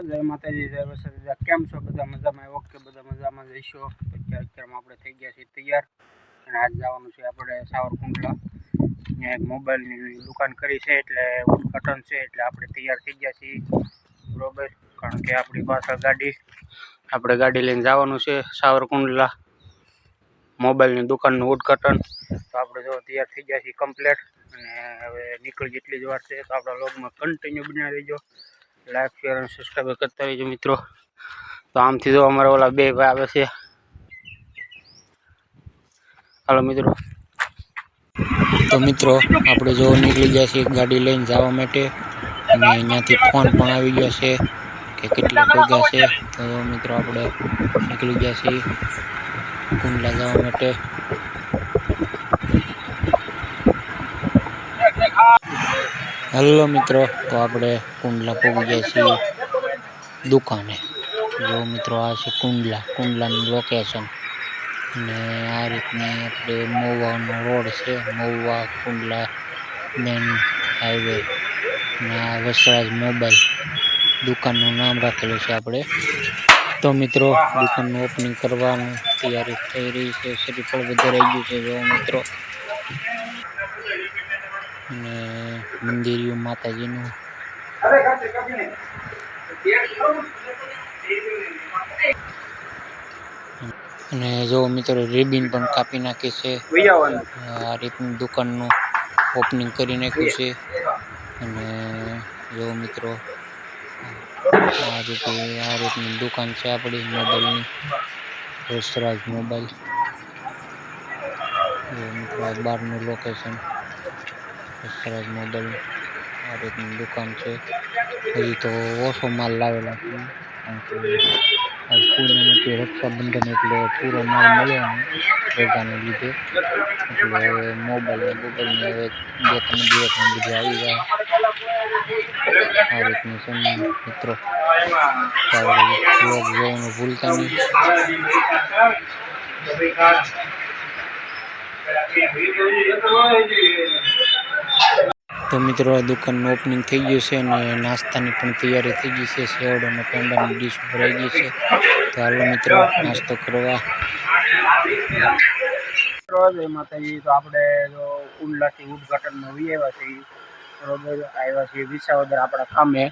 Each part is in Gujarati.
જય માતાજી, જય વસંત. કેમ છો બધા? મજામાં? ઓકે, બધા મજામાં જઈશો. અત્યારમાં આપણે થઈ ગયા છીએ તૈયાર અને આજ જવાનું છે આપણે સાવરકુંડલા. ત્યાં એક મોબાઈલની દુકાન કરી છે એટલે ઉદ્ઘાટન છે એટલે આપણે તૈયાર થઈ ગયા છીએ બરોબર. કારણ કે આપણી પાછળ આપણે ગાડી લઈને જવાનું છે સાવરકુંડલા મોબાઈલની દુકાનનું ઉદ્ઘાટન. તો આપણે જો તૈયાર થઈ ગયા છીએ કમ્પ્લેટ અને હવે નીકળી જેટલી જ વાર છે તો આપણા વ્લોગમાં કન્ટિન્યુ બનાવી દેજો. લાઈક શેર અને સબસ્ક્રાઈબ કરતા રહીજો મિત્રો. તો આમથી જો અમારા ઓલા બે ભાઈ આવે છે. હાલો મિત્રો. તો મિત્રો આપણે જો નીકળી ગયા છીએ ગાડી લઈને જવા માટે અને અહીંયાથી ફોન પણ આવી ગયો છે કે કેટલા પગ્યા છે. તો મિત્રો આપણે નીકળી ગયા છીએ કુંડલા જવા માટે. હેલો મિત્રો, તો આપણે કુંડલા પહોંચી ગયા છીએ દુકાને. જો મિત્રો આ છે કુંડલાનું લોકેશન અને આ રીતની આપણે મહુવાનો રોડ છે, મહુવા કુંડલા મેન હાઈવે. અને આ વસરાજ મોબાઈલ દુકાનનું નામ રાખેલું છે આપણે. તો મિત્રો દુકાનનું ઓપનિંગ કરવાનું તૈયારી થઈ રહી છે. શ્રીફળ વધારાઈ ગયું છે જો મિત્રો. અને મંદિરિયું માતાજીનું. અને જો મિત્રો રિબિન પણ કાપી નાખી છે. આ રીતની દુકાનનું ઓપનિંગ કરી નાખ્યું છે. અને જો મિત્રો આ રીતની દુકાન છે આપણી મોબાઈલની, વસરાજ મોબાઈલ. જો મિત્રો આ બહારનું લોકેશન વસરાજ મોબાઈલ. આ રીતની દુકાન છે. હજી તો ઓછો માલ લાવેલા છે કારણ કે પૂનમથી રક્ષાબંધન એટલે પૂરો માલ મળ્યો રજાને લીધે. એટલે મોબાઈલની હવે 2-3 દિવસમાં બધું આવી જાય. આ રીતનું છે મિત્રો. બ્લોગ જોવાનું ભૂલતા નહીં. તો મિત્રો આ દુકાનનું ઓપનિંગ થઈ ગયું છે અને નાસ્તાની પણ તૈયારી થઈ ગઈ છે. સેવડ અને પેંડાની ડીશ ભરાઈ ગઈ છે. તો હાલો મિત્રો નાસ્તો કરવા. જય માતાજી. તો આપણે જો કુંડલાથી ઉદ્ઘાટનમાં આવ્યા છીએ બરોબર. આવ્યા છીએ વિસાવદર આપણા કામે.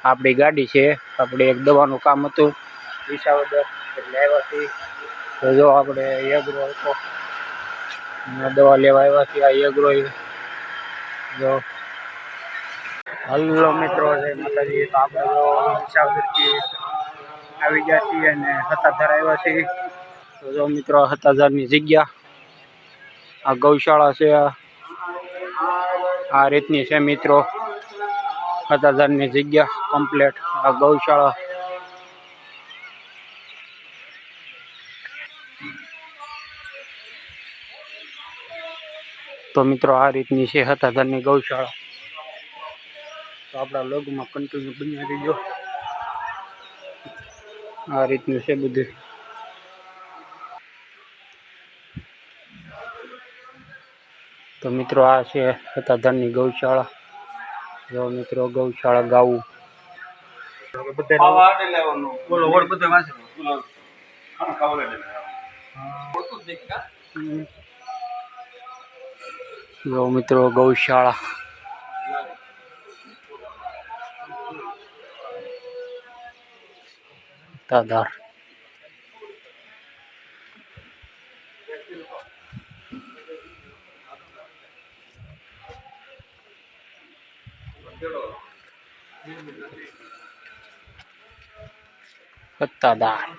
આપણી ગાડી છે, આપણે એક દવાનું કામ હતું વિસાવદર એટલે આવ્યા છીએ. તો જો આપણે એગ્રો હતો દવા લેવા આવ્યા છીએ. આ એગ્રો જો. હલો મિત્રો, જય માતાજી. તો આપણે જો વિસાવદરથી આવી ગયા છીએ અને હતાધાર આવ્યા છીએ. તો જો મિત્રો હતાધારની જગ્યા આ ગૌશાળા છે. આ રીતની છે મિત્રો હતાધારની જગ્યા કમ્પ્લેટ. આ ગૌશાળા. તો મિત્રો આ રીતની છે હતાધારની ગૌશાળા. તો આપણા લોગમાં કન્ટિન્યુ બની રહીજો. આ રીતનું છે બધું. તો મિત્રો આ છે હતાધારની ગૌશાળા. જો મિત્રો ગૌશાળા ગાવું જો મિત્રો ગૌશાળા. હતાધાર. હતાધાર.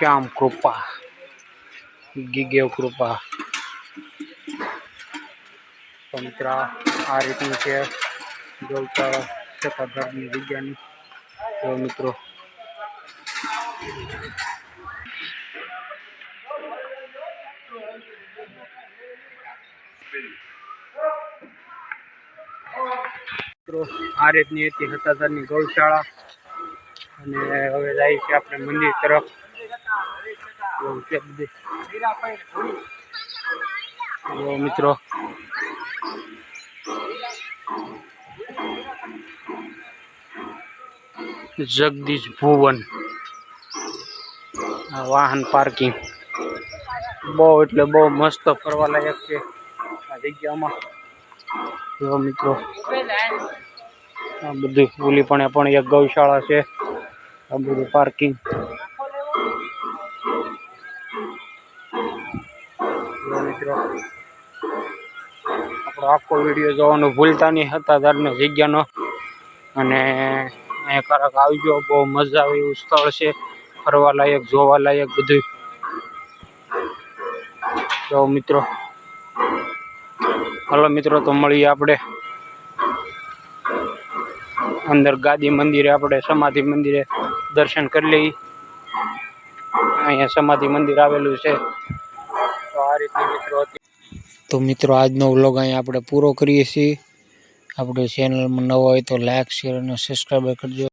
શ્યામ કૃપા ગીગેવ કૃપા. તો મિત્ર આ રીતની છે ગૌશાળા સત્તાધારની જગ્યાની. તો મિત્રો આ રીતની હતી સત્તાધારની ગૌશાળા. અને હવે જાય છે આપણે મંદિર તરફ. એવું છે બધું. મિત્રો જગદીશ ભુવન વાહન પાર્કિંગ બહુ એટલે બહુ મસ્ત ફરવા લાયક છે આ જગ્યામાં. જો મિત્રો આ બધું ઓલી પણ એક ગૌશાળા છે. આ બધું પાર્કિંગ. મિત્રો આપણો આખો વિડીયો જોવાનું ભૂલતા નહીં સત્તાધારની જગ્યાનો. અને અહીંયા ક્યારેક આવજો, બહુ મજા આવે એવું સ્થળ છે, ફરવા લાયક જોવા લાયક બધું. તો મિત્રો હાલો મિત્રો, તો મળીએ આપણે અંદર ગાદી મંદિરે. આપણે સમાધિ મંદિરે દર્શન કરી લઈએ. અહીંયા સમાધિ મંદિર આવેલું છે. તો આ રીતની મિત્રો હતી. તો મિત્રો આજનો વ્લોગ અહીંયા આપણે પૂરો કરીએ છીએ. આપણે ચેનલમાં નવો હોય તો લાઈક, શેર અને સબસ્ક્રાઈબ કરજો.